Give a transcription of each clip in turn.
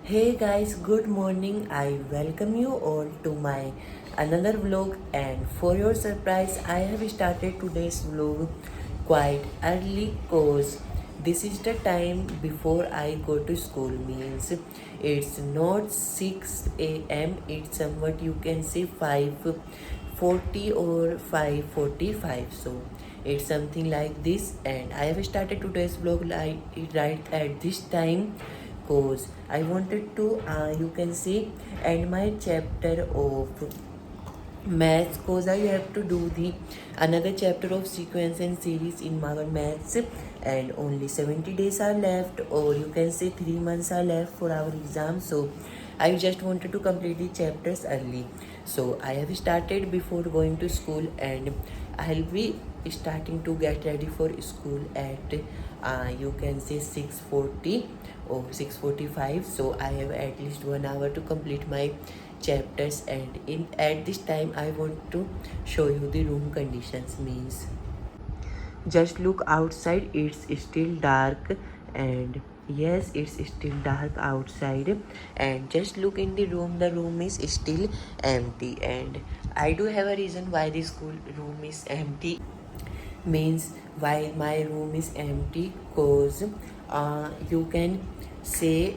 Hey guys, good morning. I welcome you all to my another vlog, and for your surprise I have started today's vlog quite early cause this is the time before I go to school, means it's not 6 a.m. it's somewhat you can say 5:40 or 5:45, so it's something like this. And I have started today's vlog like right at this time cause I wanted to you can say end my chapter of maths cause I have to do the another chapter of sequence and series in my maths, and only 70 days are left, or you can say 3 months are left for our exam. So I just wanted to complete the chapters early, so I have started before going to school, and I'll be starting to get ready for school at you can say 6:40 or 6:45. So I have at least 1 hour to complete my chapters, and in at this time I want to show you the room conditions, means just look outside, it's still dark, and yes, it's still dark outside. And just look in the room is still empty, and I do have a reason why the school room is empty, means why my room is empty cause you can say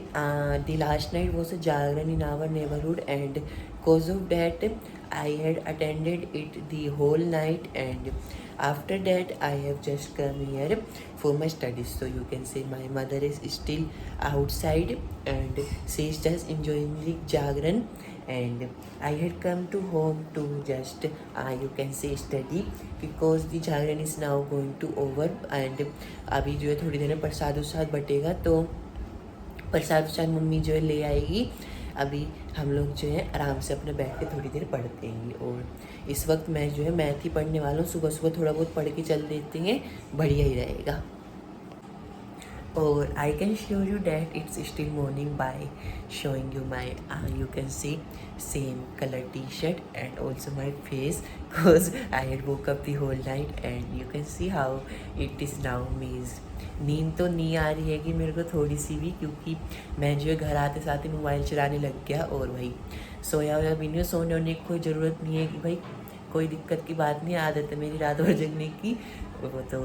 the last night was a jagran in our neighborhood, and cause of that I had attended it the whole night, and after that I have just come here for my studies. So you can say my mother is still outside, and she is just enjoying the jagran, and I had come to home to just you can say study, because the Jagran is now going to over, and अभी जो है थोड़ी देर में प्रसाद उसाद बटेगा, तो प्रसाद उसाद mummy जो है ले आएगी। अभी हम लोग जो है आराम से अपने बैठ के थोड़ी देर पढ़ते हैं, और इस वक्त मैं जो है मैथ ही पढ़ने वाला हूँ। सुबह सुबह थोड़ा बहुत पढ़ के चल देते हैं, बढ़िया ही रहेगा। Or I can show you that it's still morning by showing you my you can see same color t-shirt and also my face because I had woke up the whole night, and you can see how it is now, means नींद तो नहीं आ रही है कि मेरे को थोड़ी सी भी, क्योंकि मैं जो है घर आते साथ ही मोबाइल चलाने लग गया, और वही सोया हुआ भी नहीं, सोने होने की कोई ज़रूरत नहीं है कि भाई कोई दिक्कत की बात नहीं, आदत है मेरी रात भर जगने की, वो तो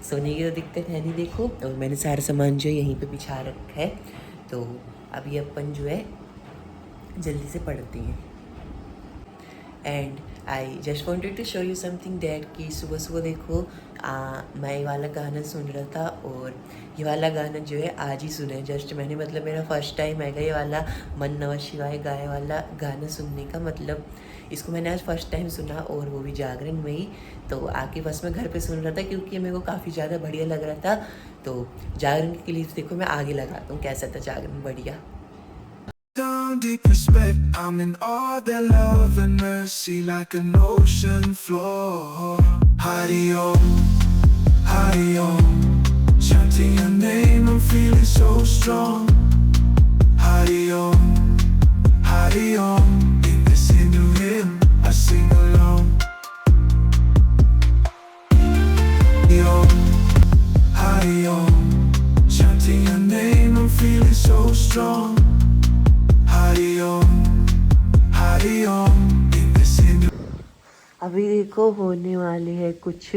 सोने की तो दिक्कत है नहीं। देखो, और मैंने सारा सामान जो है यहीं पे बिछा रखा है, तो अभी अपन जो है जल्दी से पढ़ते हैं। And I just wanted to show you something that कि सुबह सुबह देखो मैं ये वाला गाना सुन रहा था, और ये वाला गाना जो है आज ही सुना है जस्ट मैंने, मतलब मेरा फर्स्ट टाइम आएगा ये वाला मन नमः शिवाय गाए वाला गाना सुनने का, मतलब इसको मैंने आज फर्स्ट टाइम सुना, और वो भी जागरण में ही। तो आके बस मैं घर पे सुन रहा था क्योंकि मेरे को काफ़ी ज़्यादा बढ़िया लग रहा था। तो जागरण के क्लिप्स देखो मैं आगे लगाता हूँ कैसा था जागरण, बढ़िया। Down deep respect, I'm in awe, their love and mercy like an ocean floor. Hari Om, Hari Om, chanting your name, I'm feeling so strong. Hari Om, Hari Om, in this Hindu hymn, I sing along. Hari Om, Hari Om, chanting your name, I'm feeling so strong. Hari Om, Hari Om, in this Hindu. अभी देखो होने वाले हैं कुछ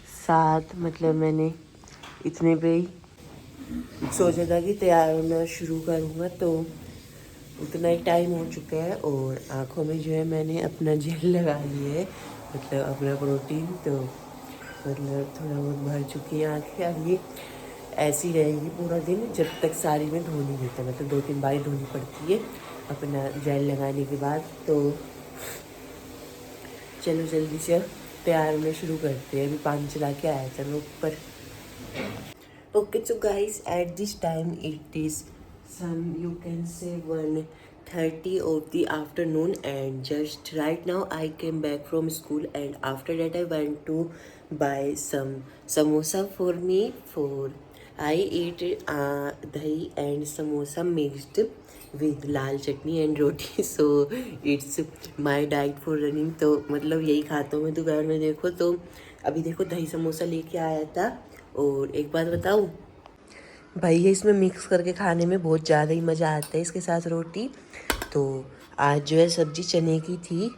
7, मतलब मैंने इतने पे ही सोचा था कि तैयार होना शुरू करूँगा, तो उतना ही टाइम हो चुका है, और आँखों में जो है मैंने अपना जेल लगा लिया है, मतलब अपना प्रोटीन, तो मतलब थोड़ा बहुत भर चुकी है आँखें। अब ये ऐसी रहेगी पूरा दिन जब तक साड़ी में धो नहीं देता, मतलब 2-3 बार धोनी पड़ती है अपना जेल लगाने के बाद। तो चलो जल्दी से तैयार होना शुरू करते हैं, अभी पानी चला के आया था मैं ऊपर। Okay so guys, at this time it is some you can say 1:30 of the afternoon, and just right now I came back from school, and after that I went to buy some samosa for me, for I eat dahi and samosa mixed with Lal chutney and roti, so it's my diet for running. तो मतलब यही खाता हूँ मैं दोपहर में। देखो तो अभी देखो दही समोसा लेके आया था, और एक बात बताऊँ, भैया इसमें मिक्स करके खाने में बहुत ज़्यादा ही मज़ा आता है इसके साथ रोटी। तो आज जो है सब्जी चने की थी।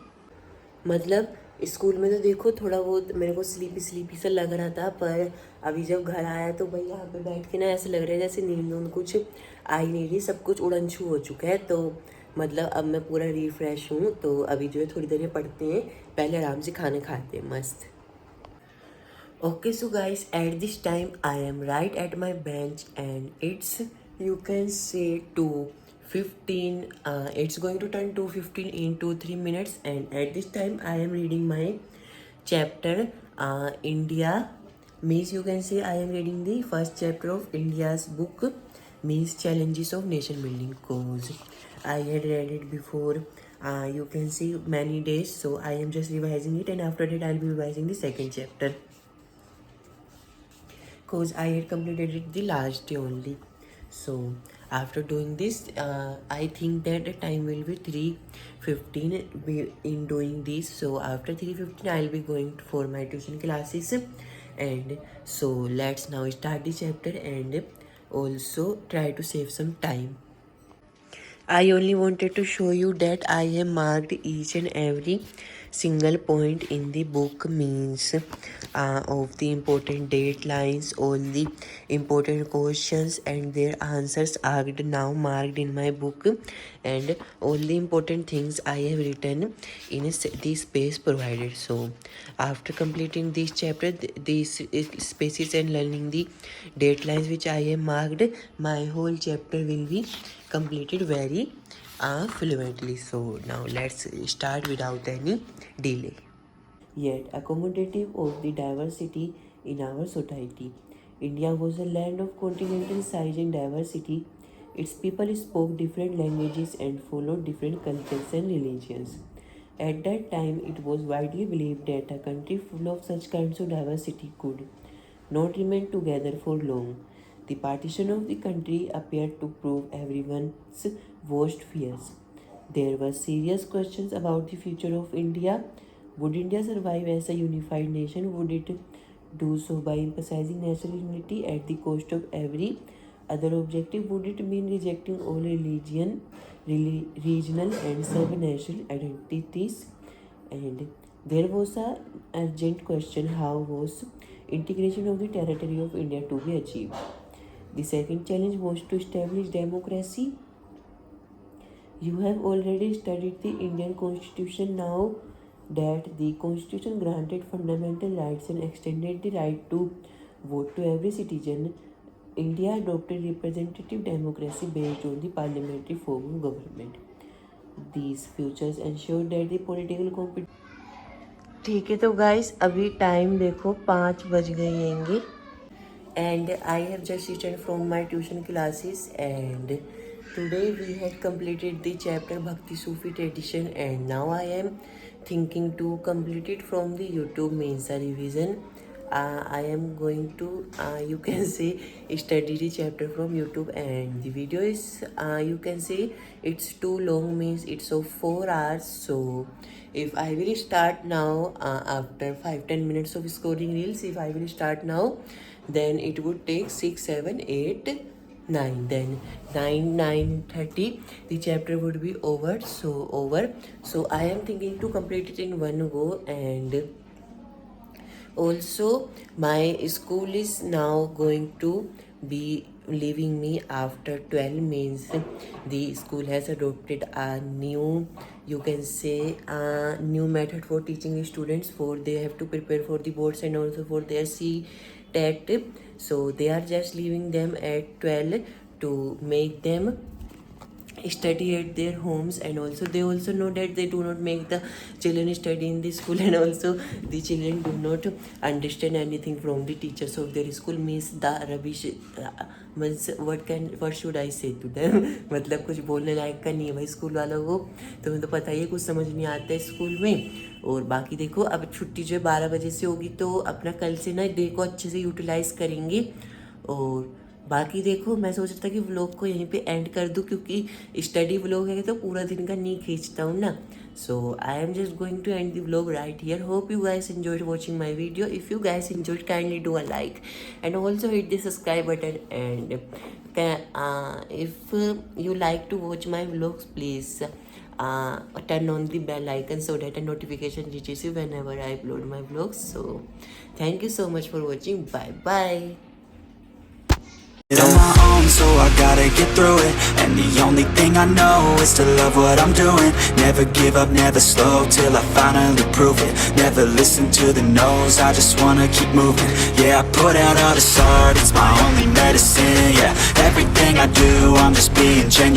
मतलब स्कूल में तो देखो थोड़ा बहुत मेरे को स्लीपी स्लीपी सा लग रहा था, पर अभी जब घर आया तो भाई यहाँ पे बैठ के ना ऐसे लग रहा है जैसे नींद ऊंद कुछ आ ही नहीं रही, सब कुछ उड़न छू हो चुका है। तो मतलब अब मैं पूरा रिफ्रेश हूँ, तो अभी जो है थोड़ी देर में पढ़ते हैं, पहले आराम से खाना खाते हैं मस्त। Okay, so guys, at this time I am right at my bench and it's, you can say, 2:15. It's going to turn 2:15 in 2-3 minutes, and at this time I am reading my chapter India. Means you can say I am reading the first chapter of India's book, means Challenges of Nation Building. Cause I had read it before. You can see many days, so I am just revising it, and after that I'll be revising the second chapter. Because I had completed it the last day only. So after doing this, I think that the time will be 3:15 in doing this. So after 3:15, I'll be going for my tuition classes. And so let's now start the chapter and also try to save some time. I only wanted to show you that I have marked each and every single point in the book, means of the important deadlines, all the important questions and their answers are now marked in my book, and all the important things I have written in the space provided. So after completing this chapter, these spaces and learning the deadlines which I have marked, my whole chapter will be completed very fluently. So now let's start without any delay. Yet accommodative of the diversity in our society. India was a land of continental size and diversity. Its people spoke different languages and followed different cultures and religions. At that time, it was widely believed that a country full of such kinds of diversity could not remain together for long. The partition of the country appeared to prove everyone's worst fears. There were serious questions about the future of India. Would India survive as a unified nation? Would it do so by emphasizing national unity at the cost of every other objective? Would it mean rejecting all regional and sub-national identities? And there was a urgent question: how was integration of the territory of India to be achieved? The second challenge was to establish democracy. You have already studied the Indian Constitution. Now that the Constitution granted fundamental rights and extended the right to vote to every citizen, India adopted representative democracy based on the parliamentary form of government. These features ensured that the political competition. ठीक है, तो guys अभी time देखो 5 बज गए हैंगे, and I have just returned from my tuition classes, and today we had completed the chapter Bhakti Sufi tradition, and now I am thinking to complete it from the YouTube, means a revision. I am going to, you can say, study the chapter from YouTube, and the video is, you can say, it's too long, means it's of 4 hours. So if I will start now, after 5-10 minutes of scoring reels, if I will start now, then it would take 6, 7, 8, 9, then 9:30 the chapter would be over. So I am thinking to complete it in one go. And also my school is now going to be leaving me after 12, means the school has adopted a new, you can say, a new method for teaching students, for they have to prepare for the boards and also for their CTET. So they are just leaving them at 12 to make them study at their homes, and also they also know that they do not make the children study in the school, and also the children do not understand anything from the teachers of their school, means the rubbish, means what should I say to them मतलब कुछ बोलने लायक का नहीं है भाई school वालों को, तुम्हें तो पता ही है कुछ समझ नहीं आता है स्कूल में। और बाकी देखो अब छुट्टी जो है 12 बजे से होगी, तो अपना कल से ना डे को अच्छे से यूटिलाइज करेंगे। और बाकी देखो, मैं सोच रहा था कि व्लॉग को यहीं पे एंड कर दूँ, क्योंकि स्टडी व्लॉग है तो पूरा दिन का नहीं खींचता हूँ ना. So I am just going to end the vlog right here. Hope you guys enjoyed watching my video. If you guys enjoyed, kindly do a like and also hit the subscribe button. And if you like to watch my vlogs, please turn on the bell icon so that a notification reaches you whenever I upload my vlogs. So thank you so much for watching. Bye bye. On my own, so I gotta get through it. And the only thing I know is to love what I'm doing. Never give up, never slow, till I finally prove it. Never listen to the no's, I just wanna keep moving. Yeah, I put out all this art, it's my only medicine. Yeah, everything I do, I'm just being genuine.